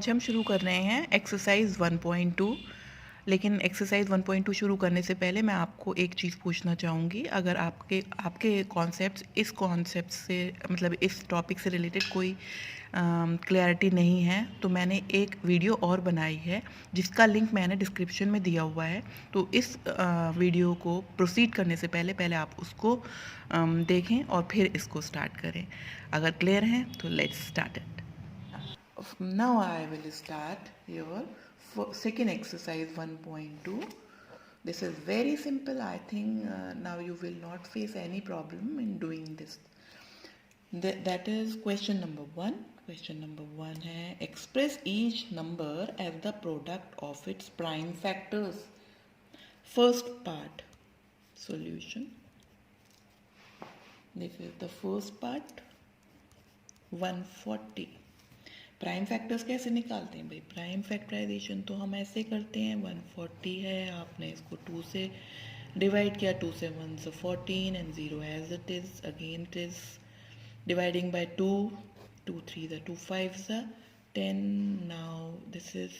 आज हम शुरू कर रहे हैं एक्सरसाइज 1.2। लेकिन एक्सरसाइज 1.2 शुरू करने से पहले मैं आपको एक चीज़ पूछना चाहूँगी। अगर आपके कॉन्सेप्ट्स इस कॉन्सेप्ट से मतलब इस टॉपिक से रिलेटेड कोई क्लैरिटी नहीं है तो मैंने एक वीडियो और बनाई है जिसका लिंक मैंने डिस्क्रिप्शन में दिया हुआ है। तो इस वीडियो को प्रोसीड करने से पहले आप उसको देखें और फिर इसको स्टार्ट करें। अगर क्लियर हैं तो let's start it. Now I will start your second exercise 1.2. This is very simple. I think now you will not face any problem in doing this. That is question number 1. Question number 1 है express each number as the product of its prime factors. First part solution. This is the first part 140. Prime factors कैसे निकालते हैं भाई? Prime factorisation तो हम ऐसे करते हैं 140 है, आपने इसको 2 से डिवाइड किया, 2 से 1 से 14 and 0 as it is, again it is dividing by 2, 2 3 the 2 5 the 10, now this is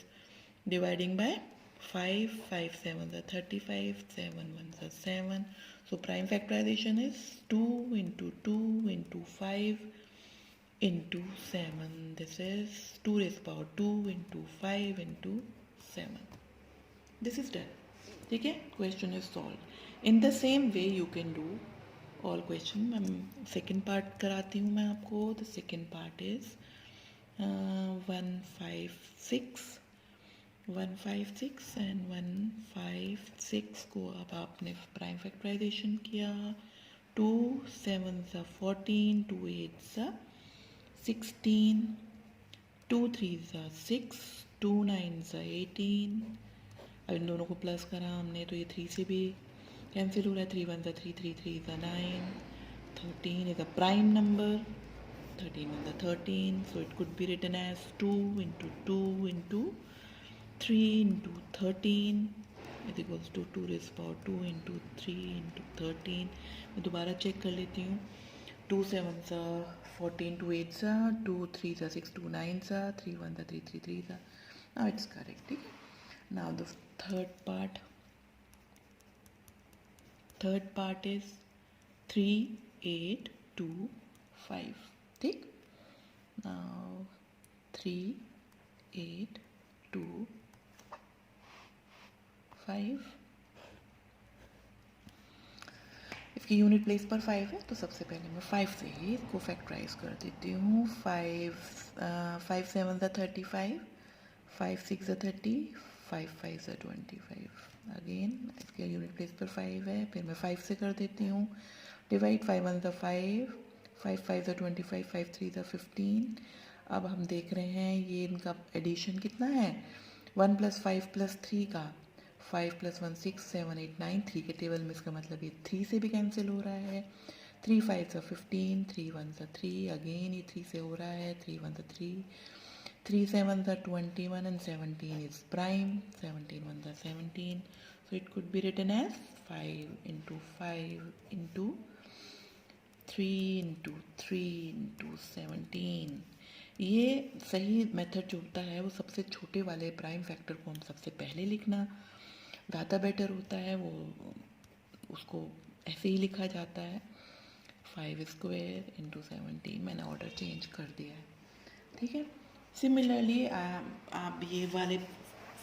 dividing by 5, 5 7 the 35, 7 1 the 7. So prime factorization is 2 into 2 into 5 into 7. This is 2 raised power 2 into 5 into 7. This is done. ठीक है, question is solved. In the same way you can do all question. Second part कराती हूँ मैं आपको. The second part is 156 and 156 को अब आपने prime factorisation किया. 2 7s are 14, 2 8s are 16, 2 3s are 6, 2 9s are 18. अब इन दोनों को प्लस करा हमने तो ये 3 से भी कैंसिल हो रहा है. 3 1s are 3, 3 3s are 9. 13 is a prime number. 13 1s are 13. So it could be written as 2 into 2 into 3 into 13 is equals to 2 raised power 2 into 3 into 13. मैं दोबारा चेक कर लेती हूँ. 2 7s are 14, 2 8s are 2 3s are 6, 2 9s are 3 1s are 3, 3 3s are. Now it's correct. ठीक है. Now the third part is 3 8 2 5. ठीक. Now 3 8 2 5. इसकी unit place पर 5 है तो सबसे पहले मैं 5 से ही इसको फैक्टराइज कर देती हूँ. 5 7 35, 5 6 30, 5 5 25. अगेन इसके यूनिट प्लेस पर 5 है, फिर मैं 5 से कर देती हूँ डिवाइड. 5 1 5, 5 5 25, 5 3 15. अब हम देख रहे हैं ये इनका एडिशन कितना है 1 + 5 + 3 का. 5 + 1 6 7 8 9. 3 के टेबल में इसका मतलब ये 3 से भी कैंसिल हो रहा है. 3 5s are 15, 3 1s are 3. Again ये 3 से हो रहा है. 3 1s are 3, 3 7s are 21 and 17 is prime. 17 1s are 17. So it could be written as 5 into 5 into 3 into 3 into 17. ये सही मेथड जो होता है वो सबसे छोटे वाले प्राइम फैक्टर को हम सबसे पहले लिखना ज़्यादा बेटर होता है. वो उसको ऐसे ही लिखा जाता है 5 स्क्वायर इंटू 17. मैंने ऑर्डर चेंज कर दिया है. ठीक है. सिमिलरली आप ये वाले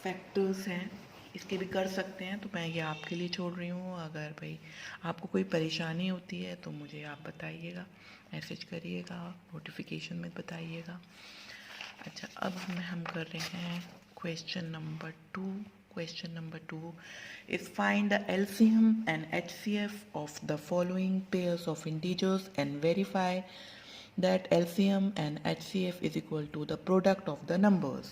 फैक्टर्स हैं इसके भी कर सकते हैं, तो मैं ये आपके लिए छोड़ रही हूँ. अगर भाई आपको कोई परेशानी होती है तो मुझे आप बताइएगा, मैसेज करिएगा, नोटिफिकेशन में बताइएगा. अच्छा, अब हम कर रहे हैं question number 2. Question number 2 is find the LCM and HCF of the following pairs of integers and verify that LCM and HCF is equal to the product of the numbers.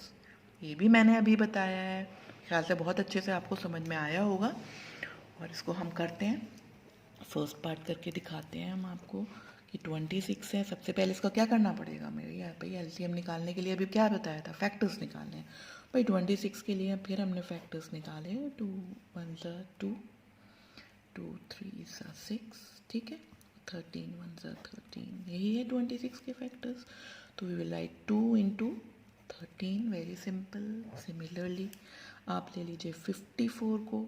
ये भी मैंने अभी बताया है, ख्याल से बहुत अच्छे से आपको समझ में आया होगा. और इसको हम करते हैं, फर्स्ट पार्ट करके दिखाते हैं हम आपको कि 26 है. सबसे पहले इसका क्या करना पड़ेगा मेरे यार भाई? एलसीएम निकालने के लिए अभी क्या बताया था, फैक्टर्स निकालने हैं भाई. 26 के लिए फिर हमने फैक्टर्स निकाले. 2 1s are 2, 2 3s are 6. ठीक है. 13 1s are 13. यही है 26 के फैक्टर्स. तो we will write 2 into 13, very simple. Similarly आप ले लीजिए 54 को,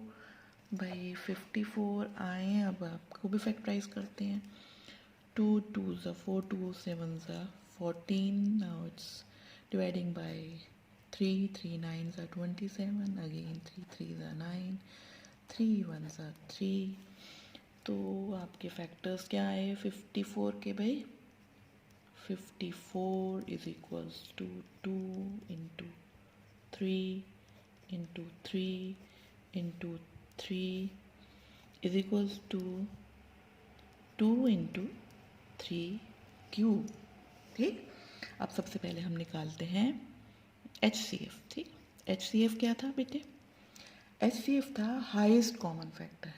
भाई 54 आए, अब आपको भी फैक्टराइज करते हैं। 2 2s are 4, 2 7s are 14, now it's dividing by 3, 3 9s are 27, again 3 3s are 9, 3 1s are 3। तो आपके फैक्टर्स क्या आए 54 के भाई? 54 is equals to 2 into 3 into 3 into 3 is equals to 2 into 3 cube. ठीक, अब सबसे पहले हम निकालते हैं HCF। ठीक, HCF क्या था बेटे? HCF था highest common factor.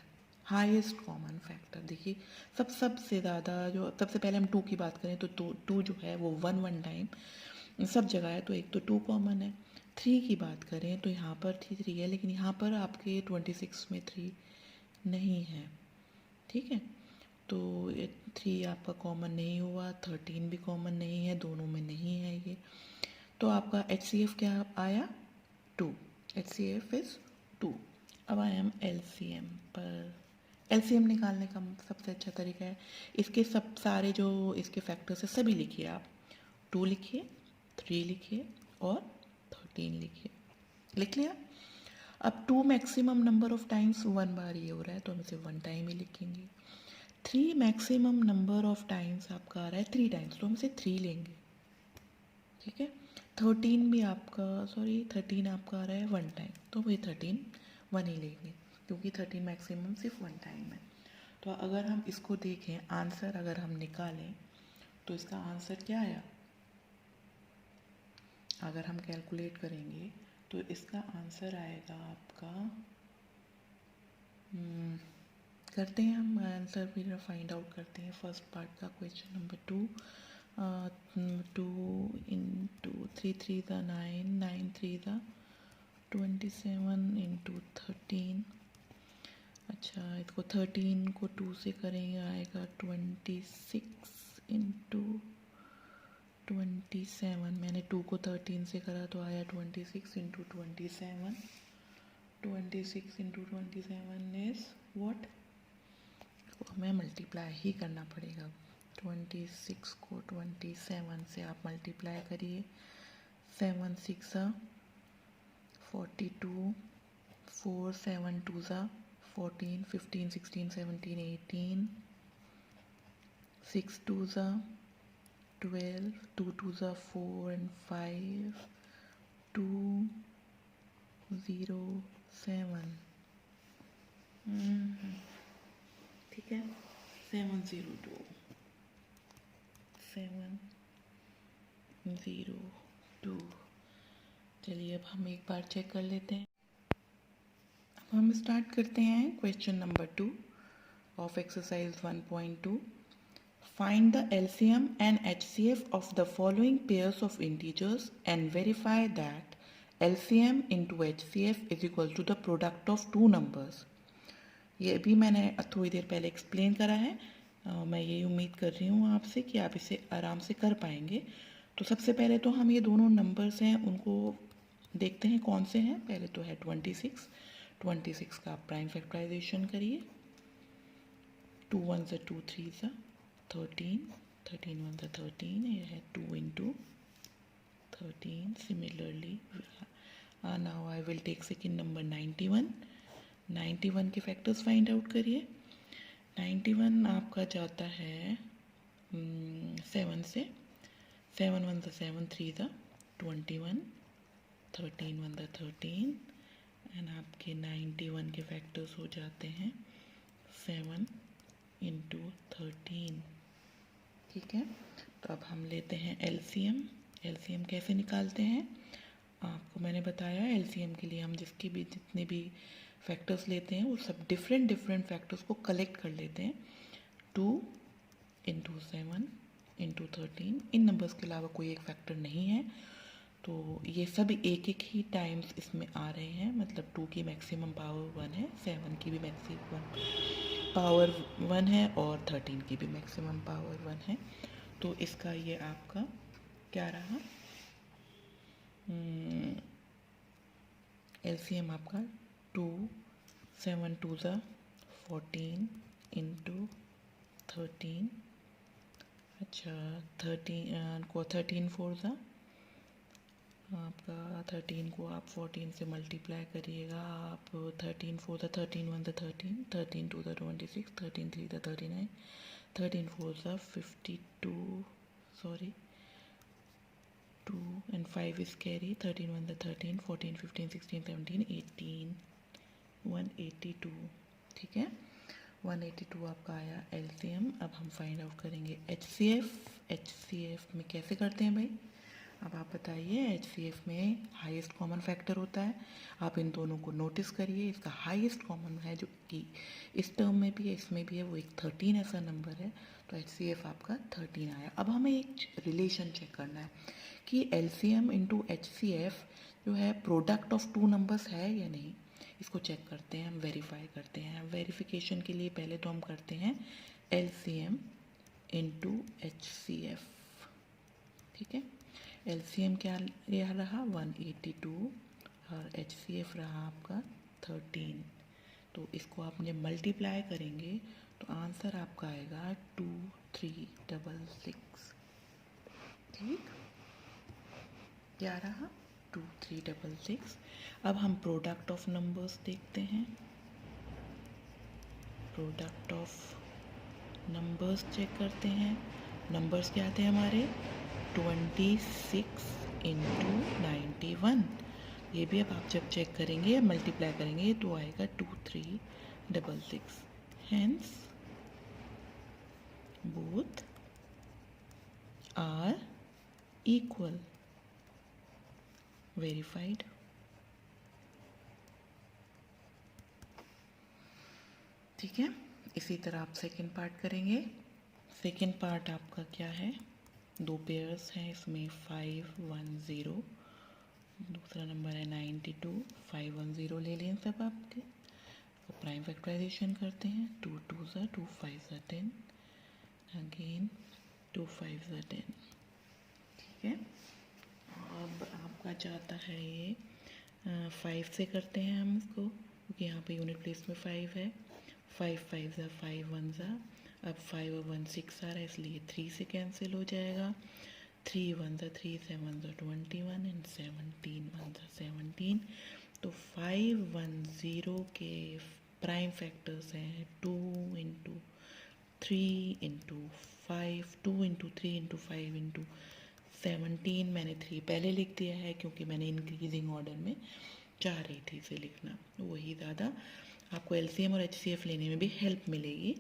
Highest common factor देखिए, सबसे ज़्यादा जो, सबसे पहले हम 2 की बात करें तो 2 जो है वो 1 टाइम सब जगह है, तो एक तो 2 कॉमन है। 3 की बात करें तो यहाँ पर 3 है, लेकिन यहाँ पर आपके 26 में 3 नहीं है। ठीक है, तो 3 आपका कॉमन नहीं हुआ, 13 भी कॉमन नहीं है, दोनों में नहीं है ये। तो आपका HCF क्या आया? 2। HCF is 2। अब आए हम LCM पर। LCM निकालने का सबसे अच्छा तरीका है, इसके सब सारे जो इसके फैक्टर्स है सभी लिखिए आप। 2 लिखिए, 3 लिखिए और 13 लिखिए। लिख लिया? अब 2 मैक्सिमम नंबर ऑफ टाइम्स 1 बार ये हो रहा है, तो हम इसे 1 टाइम ही लिखेंगे। 3 मैक्सिमम नंबर ऑफ टाइम्स आपका आ रहा है 3 टाइम्स, तो हम इसे 3 लेंगे। ठीक है, 13 भी आपका, सॉरी 13 आपका आ रहा है 1 टाइम, तो वही 13 1 ही लेंगे, क्योंकि 13 मैक्सिमम सिर्फ 1 टाइम है। तो अगर हम इसको देखें, आंसर अगर हम निकालें तो इसका आंसर क्या आया? अगर हम कैलकुलेट करेंगे तो इसका आंसर आएगा आपका, करते हैं हम आंसर फिर फाइंड आउट करते हैं फर्स्ट पार्ट का। Question number 2, 2 into 3 3 the 9, 9 3 the 27 into 13। अच्छा, इसको 13 को 2 से करेंगे, आएगा 26 into 27। मैंने 2 को 13 से करा तो आया 26 into 27। 26 into 27 is what? हमें मल्टीप्लाई ही करना पड़ेगा। 26 को 27 से आप मल्टीप्लाई करिए। 7 6 42, 4 7 2 14, 15 16 17 18, 6 2 12, 2 2 4 and 5, 2 0 7। ठीक है, 702 702। चलिए अब हम एक बार चेक कर लेते हैं। अब हम स्टार्ट करते हैं question number 2 of exercise 1.2। Find the LCM and HCF of the following pairs of integers and verify that LCM into HCF is equal to the product of 2 numbers. ये भी मैंने थोड़ी देर पहले एक्सप्लेन करा है। मैं ये उम्मीद कर रही हूँ आपसे कि आप इसे आराम से कर पाएंगे। तो सबसे पहले तो हम ये दोनों नंबर्स हैं उनको देखते हैं कौन से हैं। पहले तो है 26। 26 का आप प्राइम फैक्टराइजेशन करिए। 2 1s are 2 3s are 13, 13 1s are 13। ये है 2 into 13। Similarly now I will take second number 91। 91 के फैक्टर्स फाइंड आउट करिए। 91 आपका जाता है 7 से। 7 1 the 7 3 the 21, 13 1 the 13 एंड आपके 91 के फैक्टर्स हो जाते हैं 7 into 13। ठीक है, तो अब हम लेते हैं LCM। LCM कैसे निकालते हैं आपको मैंने बताया। LCM के लिए हम जितने भी फैक्टर्स लेते हैं वो सब डिफरेंट फैक्टर्स को कलेक्ट कर लेते हैं। 2 into 7 into 13, इन नंबर्स के अलावा कोई एक फैक्टर नहीं है, तो ये सब एक ही टाइम्स इसमें आ रहे हैं। मतलब 2 की मैक्सिमम पावर 1 है, 7 की भी मैक्सिमम पावर 1 है और 13 की भी मैक्सिमम पावर 1 है। तो इसका ये आपका क्या रहा, LCM आपका 2 7 2 ज़ा 14 इंटू 13, अच्छा 13 को 13 4 ज़ा आपका 13 को आप 14 से मल्टीप्लाई करिएगा आप 13 4 ज़ा 13 1 ज़ा 13 13 2 ज़ा 26 13 3 ज़ा 39 13 4 ज़ा 52 सॉरी 2 and 5 is carry 13 1 ज़ा 13 14 15 16 17 18 182 ठीक है 182 आपका आया LCM। अब हम फाइंड आउट करेंगे HCF में कैसे करते हैं भाई। अब आप बताइए HCF में हाईएस्ट कॉमन फैक्टर होता है, आप इन दोनों को नोटिस करिए। इसका हाईएस्ट कॉमन है जो कि इस टर्म में भी है इसमें भी है, वो एक 13 ऐसा नंबर है, तो HCF आपका 13 आया। अब हमें एक रिलेशन चेक करना है कि LCM इंटू HCF जो है प्रोडक्ट ऑफ टू नंबर्स है या नहीं, इसको चेक करते हैं, हम वेरीफाई करते हैं। वेरिफिकेशन के लिए पहले तो हम करते हैं LCM इंटू HCF, ठीक है। LCM क्या यह रहा 182 और HCF रहा आपका 13, तो इसको आप जब मल्टीप्लाई करेंगे तो आंसर आपका आएगा 2366, ठीक, क्या रहा 2366। अब हम प्रोडक्ट ऑफ नंबर्स देखते हैं, प्रोडक्ट ऑफ नंबर्स चेक करते हैं। नंबर्स क्या आते हैं हमारे 26 इंटू 91, ये भी अब आप जब चेक करेंगे या मल्टीप्लाई करेंगे तो आएगा 2366, hence both are equal, verified. ठीक है, इसी तरह आप सेकेंड पार्ट करेंगे। सेकेंड पार्ट आपका क्या है, दो पेयर्स हैं इसमें 510, दूसरा नंबर है 92, 510 ले लें सब आपके, तो प्राइम फैक्टराइजेशन करते हैं 2 2 ज़ा 2 5 ज़ा 10, अगेन 2 5 ज़ा 10, ठीक है। अब आपका चाहता है ये 5 से करते हैं हम इसको, क्योंकि यहाँ पे यूनिट प्लेस में 5 है, 5 5 ज़ा 5 1 ज़ा, अब 5 और 1 6 आ रहा है इसलिए 3 से कैंसिल हो जाएगा, 3 1 ज़ा 3 7 ज़ा 21 एंड 17 1 ज़ा 17, तो 510 के प्राइम फैक्टर्स हैं 2 into 3 into 5, 2 into 3 into 5 into 17, मैंने 3 पहले लिख दिया है क्योंकि मैंने इंक्रीजिंग ऑर्डर में चाह रही थी इसे लिखना, वही ज़्यादा आपको LCM और HCF लेने में भी हेल्प मिलेगी।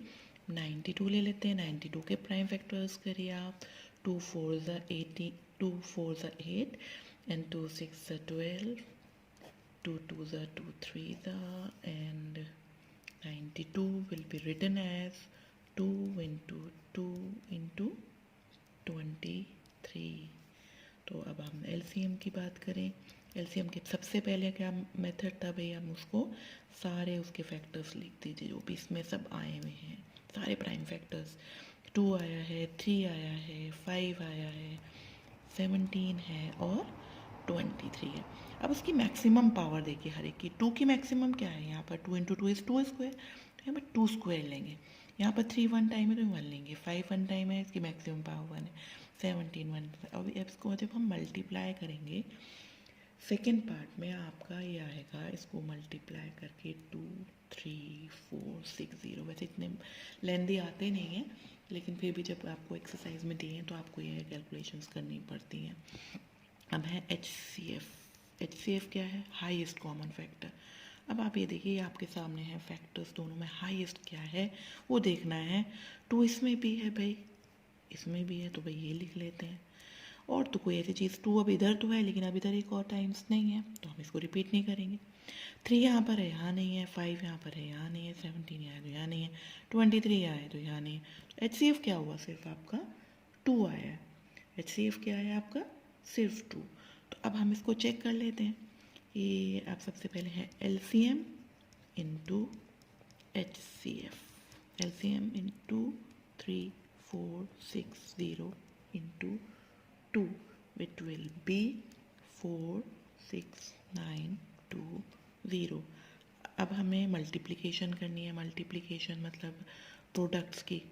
92 ले लेते हैं, 92 के प्राइम फैक्टर्स करिए आप, 2 4 ज़ा 80, 2 4 ज़ा 8 एंड 2 6 ज़ा 12, 2 2 ज़ा 2 3 ज़ा, and 92 will be written as 2 into 2 into 23। तो अब हम LCM की बात करें, LCM के सबसे पहले क्या मेथड था भाई, हम उसको सारे उसके फैक्टर्स लिख दीजिए जो भी इसमें सब आए हुए हैं, सारे प्राइम फैक्टर्स, 2 आया है, 3 आया है, 5 आया है, 17 है और 23 है। अब उसकी मैक्सिमम पावर देखिए हर एक की, 2 की मैक्सिमम क्या है यहाँ पर 2 इंटू 2 इज़ 2 स्क्वायर, तो यहाँ पर 2 स्क्वायर लेंगे, यहाँ पर 3 वन टाइम है तो 1 लेंगे, 5 वन टाइम है इसकी मैक्सिमम पावर 1 है, 17 1, अब इसको जब हम मल्टीप्लाई करेंगे सेकेंड पार्ट में आपका ये आएगा, इसको मल्टीप्लाई करके 2 3 4 6 0, वैसे इतने लेंदी आते नहीं हैं लेकिन फिर भी जब आपको एक्सरसाइज में दिए हैं तो आपको ये कैलकुलेशंस करनी पड़ती हैं। अब है HCF क्या है, हाईएस्ट कॉमन फैक्टर। अब आप ये देखिए आपके सामने है फैक्टर्स, दोनों में हाईएस्ट क्या है वो देखना है, 2 इसमें भी है भाई, इसमें भी है, तो भाई ये लिख लेते हैं, और तो कोई ऐसी चीज़ 2 अब इधर तो है लेकिन अब इधर एक और टाइम्स नहीं है तो हम इसको रिपीट नहीं करेंगे, 3 यहाँ पर है यहाँ नहीं है, 5 यहाँ पर है यहाँ नहीं है, 17 यहाँ है तो यहाँ नहीं है, 23 यहाँ है तो यहाँ नहीं है, तो HCF क्या हुआ, सिर्फ आपका 2 आया है, HCF क्या है आपका सिर्फ 2। तो अब हम इसको चेक कर लेते हैं, ये आप सबसे पहले है LCM into HCF, LCM into 3 4 6 0 into 2 which will be 4 6 9 2 0। अब हमें मल्टीप्लिकेशन करनी है। मल्टीप्लिकेशन मतलब प्रोडक्ट्स की,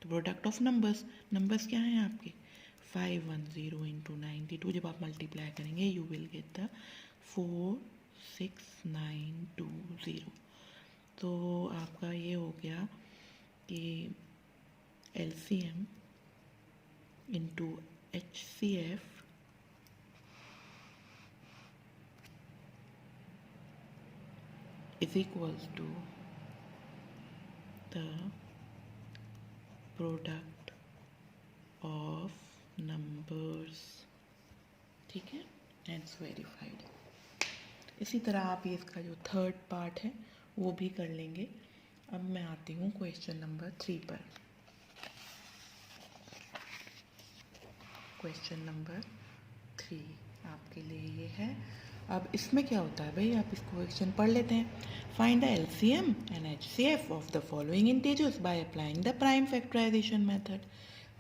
तो प्रोडक्ट ऑफ नंबर्स क्या हैं आपके 510 इंटू 92। जब आप मल्टीप्लाई करेंगे यू विल गेट द 46920। तो आपका ये हो गया कि LCM into HCF is equals to the product of numbers। ठीक है, एंड्स वेरीफाइड। इसी तरह आप ये इसका जो थर्ड पार्ट है वो भी कर लेंगे। अब मैं आती हूँ क्वेश्चन नंबर 3 पर। क्वेश्चन नंबर 3 आपके लिए ये है। अब इसमें क्या होता है भाई, आप इसको क्वेश्चन पढ़ लेते हैं। Find the LCM and HCF of the following integers by applying the prime factorization method.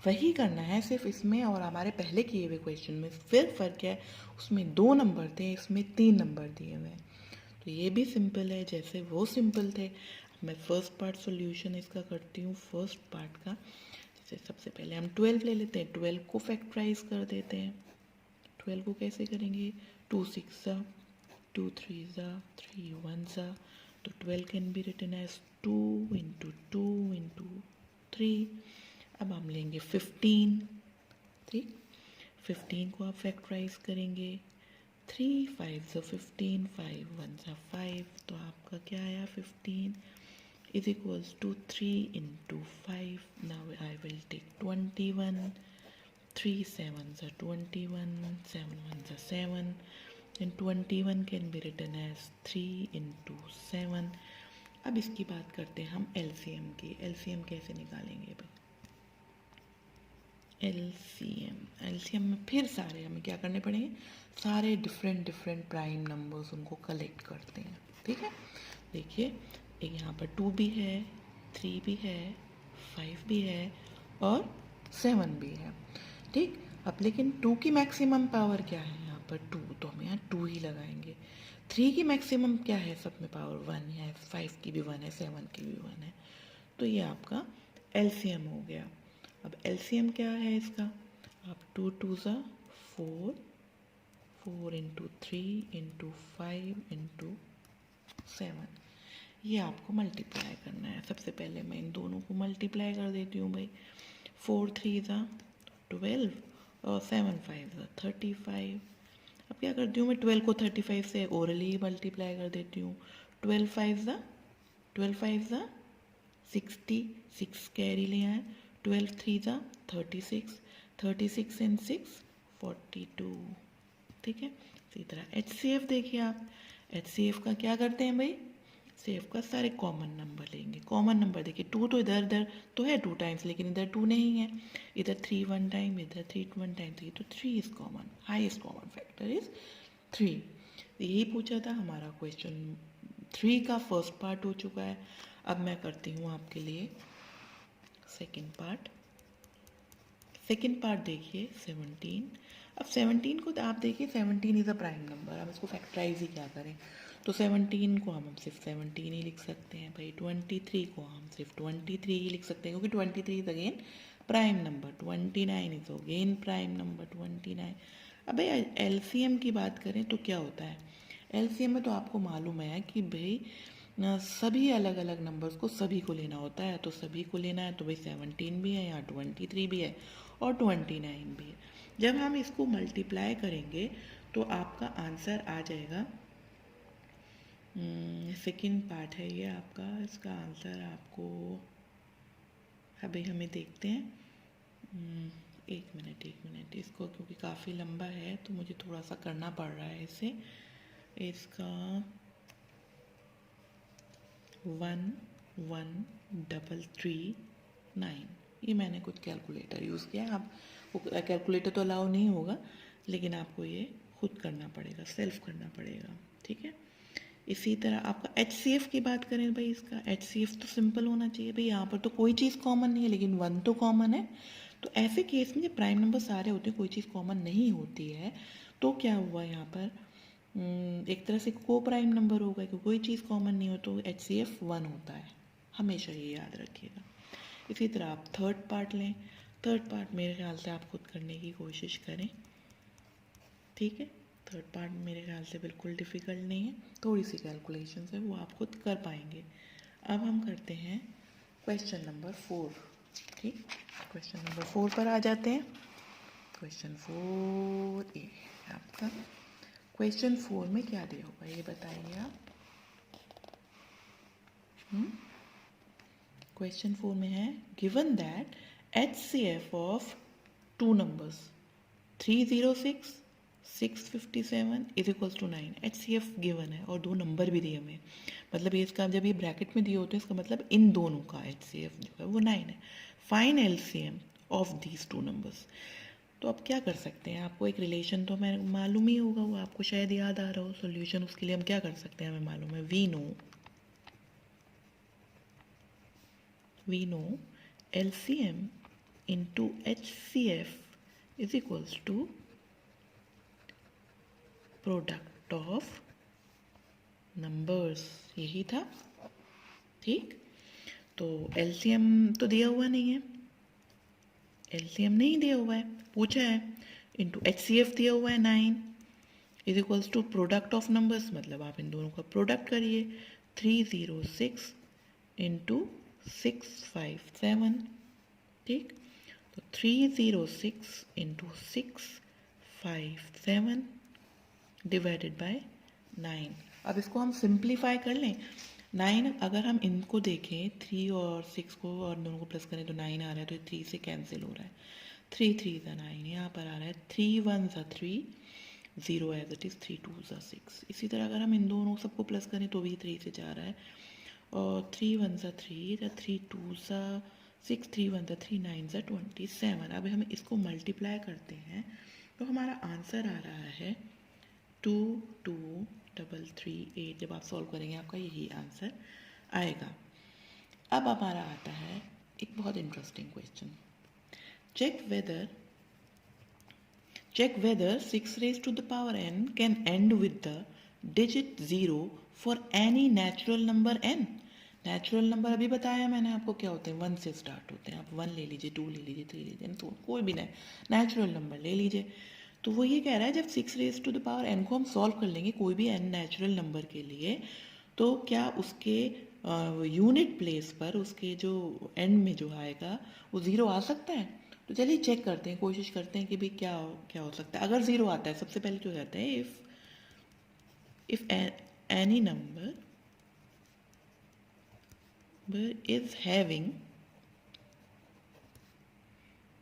वही करना है सिर्फ इसमें और हमारे पहले किए हुए क्वेश्चन में। फिर फ़र्क है, उसमें 2 नंबर थे, इसमें 3 नंबर दिए हुए हैं। तो ये भी सिंपल है जैसे वो सिंपल थे। मैं फर्स्ट पार्ट सॉल्यूशन इसका करती हूँ। फर्स्ट पार्ट का जैसे सबसे पहले हम 12 ले लेते हैं, 12 को फैक्टराइज कर देते हैं। 12 को कैसे करेंगे, 2 6 ज़ा, 2 3 ज़ा, 3 1 ज़ा। तो 12 can be written as 2 into 2 into 3। अब हम लेंगे 15, ठीक। 15 को आप फैक्टराइज करेंगे, 3 5 ज़ा 15, 5 1 ज़ा 5। तो आपका क्या आया 15 is equals to 3 into 5. Now I will take 21, 3 7s are 21, 7 1s are 7, and 21 can be written as 3 into 7. अब इसकी बात करते हैं हम LCM की। LCM कैसे निकालेंगे भाई, LCM में फिर सारे हमें क्या करने पड़ेंगे, सारे डिफरेंट प्राइम नंबर्स उनको कलेक्ट करते हैं। ठीक है, देखिए एक यहाँ पर 2 भी है, 3 भी है, 5 भी है और 7 भी है। ठीक, अब लेकिन 2 की मैक्सिमम पावर क्या है यहाँ पर 2, तो हम यहाँ 2 ही लगाएंगे। 3 की मैक्सिमम क्या है, सब में पावर 1 है, 5 की भी 1 है, 7 की भी 1 है। तो ये आपका LCM हो गया। अब LCM क्या है इसका, आप 2 2 ज़ा 4, 4 इंटू 3 इंटू 5 इंटू 7, ये आपको मल्टीप्लाई करना है। सबसे पहले मैं इन दोनों को मल्टीप्लाई कर देती हूँ भाई। 4 3 ज़ा 12 और 7 5 ज़ा 35। अब क्या करती हूँ मैं, 12 को 35 से ओरली मल्टीप्लाई कर देती हूँ। 12 5 ज़ा 60, 6 कैरी ले आए, 12 3 ज़ा 36, 36 एंड 6 42। ठीक है, इसी तरह HCF देखिए आप, HCF का क्या करते हैं भाई, CF का सारे कॉमन नंबर लेंगे। कॉमन नंबर देखिए 2 तो इधर तो है 2 टाइम्स, लेकिन इधर 2 नहीं है, इधर 3 1 टाइम, इधर 3 1 टाइम, तो 3 is common, highest common factor is 3। यही पूछा था हमारा क्वेश्चन 3 का फर्स्ट पार्ट हो चुका है। अब मैं करती हूँ आपके लिए सेकेंड पार्ट। सेकेंड पार्ट देखिए 17। अब 17 को आप देखिए 17 इज़ अ प्राइम नंबर, हम इसको फैक्टराइज ही क्या करें, तो 17 को हम सिर्फ 17 ही लिख सकते हैं भाई। 23 को हम सिर्फ 23 ही लिख सकते हैं क्योंकि 23 is again prime number. 29 is again prime number 29। अब भाई LCM की बात करें तो क्या होता है, LCM में तो आपको मालूम है कि भाई सभी अलग अलग नंबर्स को सभी को लेना होता है। तो सभी को लेना है तो भाई 17 भी है, यहाँ 23 भी है और 29 भी है। जब हम इसको मल्टीप्लाई करेंगे तो आपका आंसर आ जाएगा, सेकंड पार्ट है ये आपका, इसका आंसर आपको अभी हमें देखते हैं। एक मिनट इसको, क्योंकि काफ़ी लंबा है तो मुझे थोड़ा सा करना पड़ रहा है इसे। इसका 11339, ये मैंने कुछ कैलकुलेटर यूज़ किया है। आप कैलकुलेटर तो अलाउ नहीं होगा, लेकिन आपको ये खुद करना पड़ेगा, सेल्फ करना पड़ेगा। ठीक है, इसी तरह आपका HCF की बात करें भाई, इसका HCF तो सिंपल होना चाहिए भाई। यहाँ पर तो कोई चीज़ कॉमन नहीं है, लेकिन 1 तो कॉमन है। तो ऐसे केस में जब प्राइम नंबर सारे होते हैं, कोई चीज़ कॉमन नहीं होती है, तो क्या हुआ यहाँ पर, एक तरह से को प्राइम नंबर होगा क्योंकि कोई चीज़ कॉमन नहीं हो तो HCF 1 होता है, हमेशा ये याद रखिएगा। इसी तरह आप थर्ड पार्ट लें, थर्ड पार्ट मेरे ख्याल से आप खुद करने की कोशिश करें, ठीक है। थर्ड पार्ट मेरे ख्याल से बिल्कुल डिफ़िकल्ट नहीं है, थोड़ी सी कैलकुलेशन है वो आप खुद कर पाएंगे। अब हम करते हैं क्वेश्चन नंबर 4, ठीक। क्वेश्चन नंबर 4 पर आ जाते हैं। क्वेश्चन 4 ए आपका। क्वेश्चन 4 में क्या दिया होगा ये बताइए आप। क्वेश्चन 4 में है given that HCF of two numbers 306 657 is equals to 9। HCF given है और दो नंबर भी दिए हमें, मतलब ये इसका जब ये ब्रैकेट में दिए होते हैं इसका मतलब इन दोनों का HCF जो है वो 9 है। Fine LCM of these two numbers. तो अब क्या कर सकते हैं, आपको एक रिलेशन तो हमें मालूम ही होगा, वो आपको शायद याद आ रहा हो सॉल्यूशन, उसके लिए हम क्या कर सकते हैं, हमें मालूम है we know LCM into HCF is equals to product of numbers, यही था, ठीक। तो LCM तो दिया हुआ नहीं है, LCM नहीं दिया हुआ है, पूछा है, इंटू HCF दिया हुआ है 9 is equals to product of numbers, मतलब आप इन दोनों का प्रोडक्ट करिए 306 इंटू 657, ठीक। तो 306 इंटू 657 डिवाइडेड बाय 9। अब इसको हम सिंप्लीफाई कर लें। 9 अगर हम इनको देखें 3 और 6 को और दोनों को प्लस करें तो 9 आ रहा है, तो 3 से कैंसिल हो रहा है, 3 3 ज़ा 9, यहाँ पर आ रहा है 3 1 ज़ा 3, 0 एज इट इज़, 3 2 ज़ा 6। इसी तरह अगर हम इन दोनों सबको प्लस करें तो भी 3 से जा रहा है, और 3 1 ज़ा 3, 3 2 ज़ा 6, 3 1 ज़ा 3, 9 ज़ा 27। अब हम इसको मल्टीप्लाई करते हैं तो हमारा आंसर आ रहा है 223338। जब आप सॉल्व करेंगे आपका यही आंसर आएगा। अब हमारा आता है एक बहुत interesting question, check whether 6 raised to the power n can end with the digit 0 for any natural number n। Natural number अभी बताया मैंने आपको क्या होते हैं, 1 से स्टार्ट होते हैं, आप 1 ले लीजिए, 2 ले लीजिए, 3 ले लीजिए, तो कोई भी नेचुरल नंबर ले लीजिए। तो वो ये कह रहा है जब 6 raise to the power n को हम सॉल्व कर लेंगे कोई भी n नेचुरल नंबर के लिए, तो क्या उसके यूनिट प्लेस पर उसके जो एंड में जो आएगा वो 0 आ सकता है। तो चलिए चेक करते हैं, कोशिश करते हैं कि भाई क्या हो सकता है। अगर 0 आता है, सबसे पहले जो कहते हैं if any number is having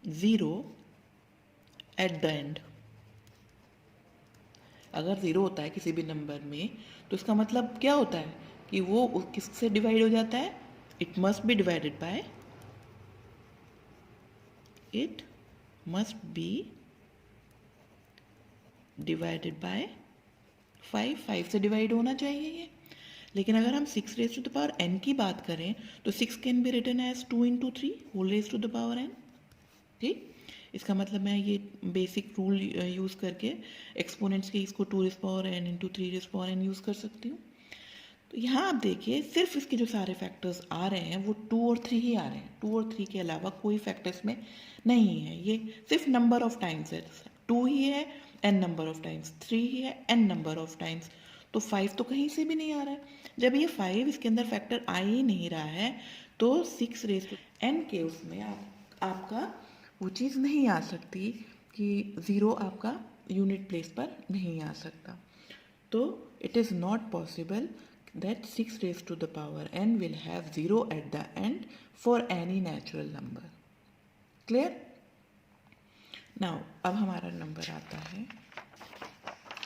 0 at the end। अगर 0 होता है किसी भी नंबर में तो इसका मतलब क्या होता है कि वो किससे डिवाइड हो जाता है, it must be divided by, it must be divided by 5 से डिवाइड होना चाहिए ये। लेकिन अगर हम 6 raise to the power n की बात करें तो 6 can be written as 2 into 3 whole raise to the power n, ठीक। इसका मतलब मैं ये बेसिक रूल यूज़ करके एक्सपोनेंट्स के इसको 2 raise power n into 3 raise power n use कर सकती हूँ। तो यहाँ आप देखिए सिर्फ इसके जो सारे फैक्टर्स आ रहे हैं वो 2 और 3 ही आ रहे हैं, 2 और 3 के अलावा कोई फैक्टर्स में नहीं है। ये सिर्फ नंबर ऑफ टाइम्स है, 2 ही है n नंबर ऑफ टाइम्स, 3 ही है n नंबर ऑफ टाइम्स, तो 5 तो कहीं से भी नहीं आ रहा है। जब ये 5 इसके अंदर फैक्टर आ ही नहीं रहा है तो 6 रेज टू n के उसमें आपका वो चीज़ नहीं आ सकती कि 0 आपका यूनिट प्लेस पर नहीं आ सकता। तो it is not possible that 6 raised to the power n will have 0 at the end for any natural number। Clear? Now अब हमारा नंबर आता है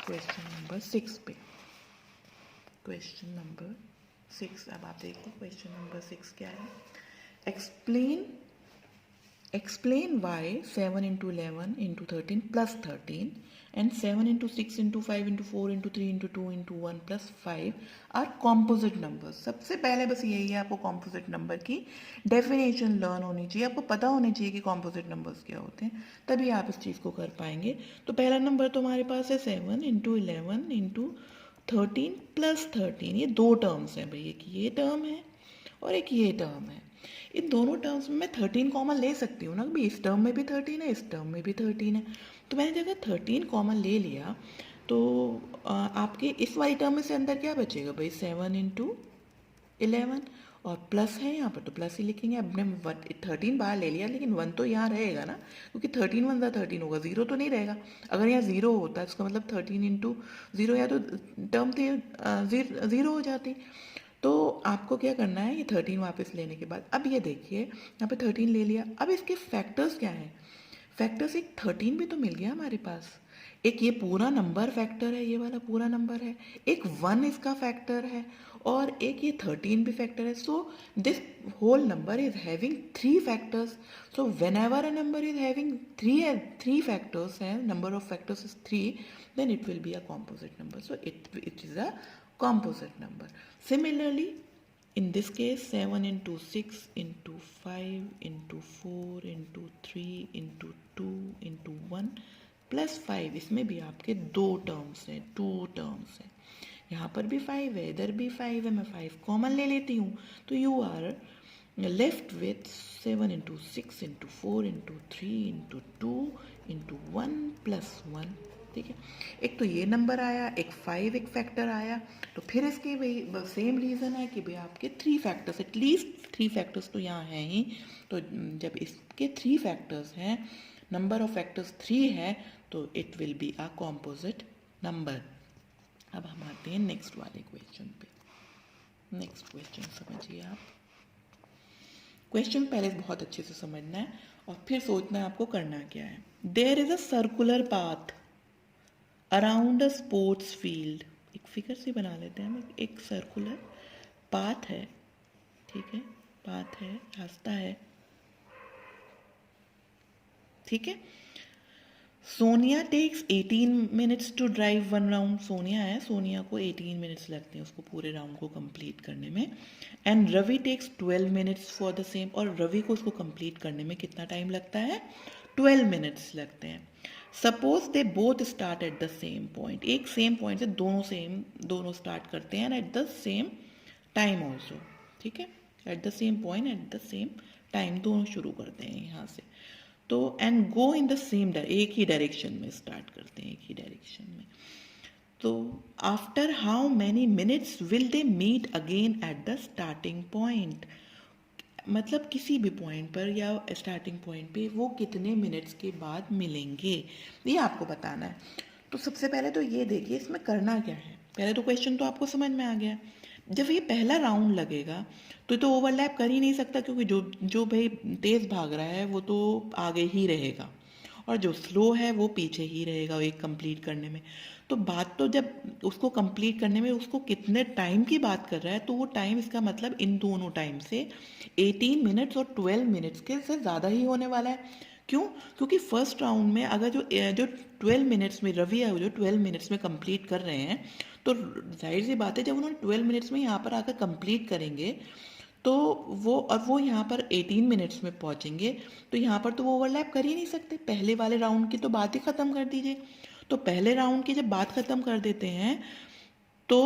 क्वेश्चन नंबर 6 पे। क्वेश्चन नंबर 6, अब आप देखो क्वेश्चन नंबर 6 क्या है। Explain Explain why 7 into 11 into 13 plus 13 and 7 into 6 into 5 into 4 into 3 into 2 into 1 plus 5 are composite numbers. सबसे पहले बस यही है, आपको composite number की definition learn होनी चाहिए, आपको पता होनी चाहिए कि composite numbers क्या होते हैं, तभी आप इस चीज़ को कर पाएंगे. तो पहला नंबर तो हमारे पास है 7 into 11 into 13 plus 13. ये दो टर्म्स हैं भाई, एक ये टर्म है और एक ये टर्म है. इन दोनों टर्म्स में मैं 13 कॉमन ले सकती हूँ ना, कि इस टर्म में भी 13 है, इस टर्म में भी 13 है. तो मैंने जगह 13 कॉमन ले लिया तो आपके इस वाली टर्म में से अंदर क्या बचेगा भाई, 7 इंटू 11 और प्लस है यहाँ पर तो प्लस ही लिखेंगे. अब हमने 13 बाहर ले लिया लेकिन 1 तो यहाँ रहेगा ना, क्योंकि 13 1 ज़ा 13 होगा, 0 तो नहीं रहेगा. अगर यहाँ 0 होता इसका मतलब 13 इंटू 0 या तो टर्म थी 0 हो जाती. तो आपको क्या करना है, ये 13 वापस लेने के बाद अब ये देखिए यहाँ पे 13 ले लिया. अब इसके फैक्टर्स क्या हैं, फैक्टर्स एक 13 भी तो मिल गया हमारे पास, एक ये पूरा नंबर फैक्टर है, ये वाला पूरा नंबर है, एक 1 इसका फैक्टर है और एक ये 13 भी फैक्टर है. So this whole number is having 3 factors. So whenever a number is having 3 factors है, number of factors is 3, then it will be a composite number. So it is a composite number. Similarly, in this case 7 into 6 into 5 into 4 into 3 into 2 into 1 plus 5, इसमें भी आपके दो terms हैं, 2 terms हैं. यहाँ पर भी 5 है, इधर भी 5 है, मैं 5 कॉमन ले लेती हूँ. तो you are left with 7 into 6 into 4 into 3 into 2 into 1 plus 1. ठीक है, एक तो ये नंबर आया, एक 5 एक फैक्टर आया. तो फिर इसके भाई सेम रीज़न है कि भाई आपके 3 फैक्टर्स, एटलीस्ट 3 फैक्टर्स तो यहाँ हैं ही. तो जब इसके 3 फैक्टर्स हैं, नंबर ऑफ फैक्टर्स 3 है, तो it will be a composite number. अब हम आते हैं नेक्स्ट वाले क्वेश्चन पे. नेक्स्ट क्वेश्चन समझिए आप. क्वेश्चन पहले बहुत अच्छे से समझना है और फिर सोचना है आपको करना क्या है. There is a circular path around a sports field. एक फिगर से बना लेते हैं हम, एक सर्कुलर पाथ है, ठीक है, पाथ है, रास्ता है, ठीक है. Sonia takes 18 minutes to drive 1 round. Sonia है, सोनिया को 18 मिनट्स लगते हैं उसको पूरे राउंड को कंप्लीट करने में. And Ravi takes 12 minutes for the same. और रवि को उसको कंप्लीट करने में कितना टाइम लगता है, 12 मिनट्स लगते हैं. Suppose they both start at the same point. एक सेम पॉइंट से दोनों स्टार्ट करते हैं at the same time also. ठीक है, at the same point at the same time दोनों शुरू करते हैं यहाँ से. तो and go in the same, एक ही डायरेक्शन में स्टार्ट करते हैं, एक ही डायरेक्शन में. तो after how many minutes will they meet again at the starting point. मतलब किसी भी पॉइंट पर या स्टार्टिंग पॉइंट पे वो कितने मिनट्स के बाद मिलेंगे, ये आपको बताना है. तो सबसे पहले तो ये देखिए इसमें करना क्या है. पहले तो क्वेश्चन तो आपको समझ में आ गया. जब ये पहला राउंड लगेगा तो ओवरलैप कर ही नहीं सकता, क्योंकि जो भाई तेज़ भाग रहा है वो तो आगे ही रहेगा और जो स्लो है वो पीछे ही रहेगा एक कंप्लीट करने में. तो बात तो जब उसको कंप्लीट करने में उसको कितने टाइम की बात कर रहा है, तो वो टाइम इसका मतलब इन दोनों टाइम से 18 मिनट्स और 12 मिनट्स के से ज़्यादा ही होने वाला है. क्यों, क्योंकि फर्स्ट राउंड में अगर जो 12 मिनट्स में रवि है, वो जो 12 मिनट्स में कंप्लीट कर रहे हैं, तो जाहिर सी बात है जब उन्होंने 12 मिनट्स में यहाँ पर आकर कंप्लीट करेंगे तो वो यहाँ पर 18 मिनट्स में पहुँचेंगे, तो यहाँ पर तो वो ओवरलैप कर ही नहीं सकते. पहले वाले राउंड की तो बात ही ख़त्म कर दीजिए. तो पहले राउंड की जब बात ख़त्म कर देते हैं तो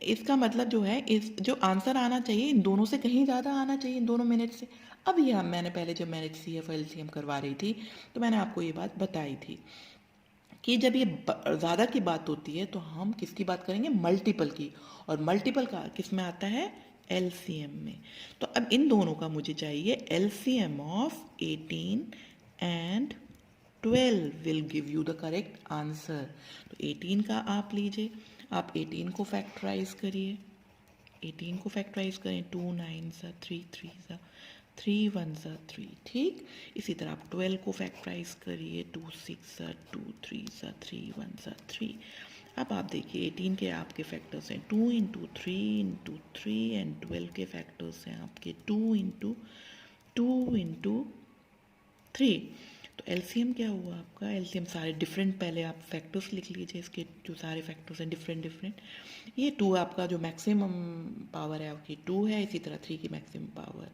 इसका मतलब जो है, इस जो आंसर आना चाहिए इन दोनों से कहीं ज़्यादा आना चाहिए, इन दोनों मिनट से. अब ये मैंने पहले जब मैंने CF LCM करवा रही थी तो मैंने आपको ये बात बताई थी कि जब ये ज़्यादा की बात होती है तो हम किसकी बात करेंगे, मल्टीपल की. और मल्टीपल का किस में आता है, LCM में. तो अब इन दोनों का मुझे चाहिए LCM of 18 and 12 will give you the correct answer. तो 18 का आप लीजिए, आप 18 को फैक्टराइज करिए, 18 को फैक्टराइज करें, 2 9 सा 3 3 सा 3 1 सा 3. ठीक, इसी तरह आप 12 को फैक्टराइज करिए, 2 6 सा 2 3 सा 3 1 सा 3. अब आप देखिए 18 के आपके फैक्टर्स हैं 2 इंटू 3 इंटू 3 एंड 12 के फैक्टर्स हैं आपके 2 इंटू 2 इंटू 3। तो एलसीएम क्या हुआ आपका, एलसीएम सारे डिफरेंट, पहले आप फैक्टर्स लिख लीजिए, इसके जो सारे फैक्टर्स हैं डिफरेंट डिफरेंट। ये 2 आपका जो मैक्सिमम पावर है आपकी 2 है, इसी तरह 3 की मैक्सिमम पावर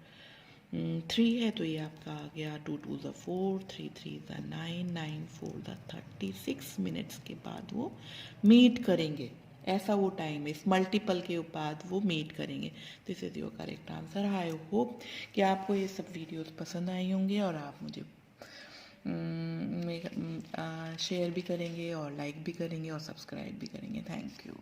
3 है, तो ये आपका आ गया 2 2 ज़ा 4, 3 3 ज़ा 9, 9 4 ज़ा 36 मिनट्स के बाद वो मीट करेंगे। ऐसा वो टाइम है, इस मल्टीपल के बाद वो मीट करेंगे। This is your correct answer. I hope कि आपको ये सब वीडियोस पसंद आई होंगे और आप मुझे शेयर भी करेंगे और लाइक भी करेंगे और सब्सक्राइब भी करेंगे। Thank you.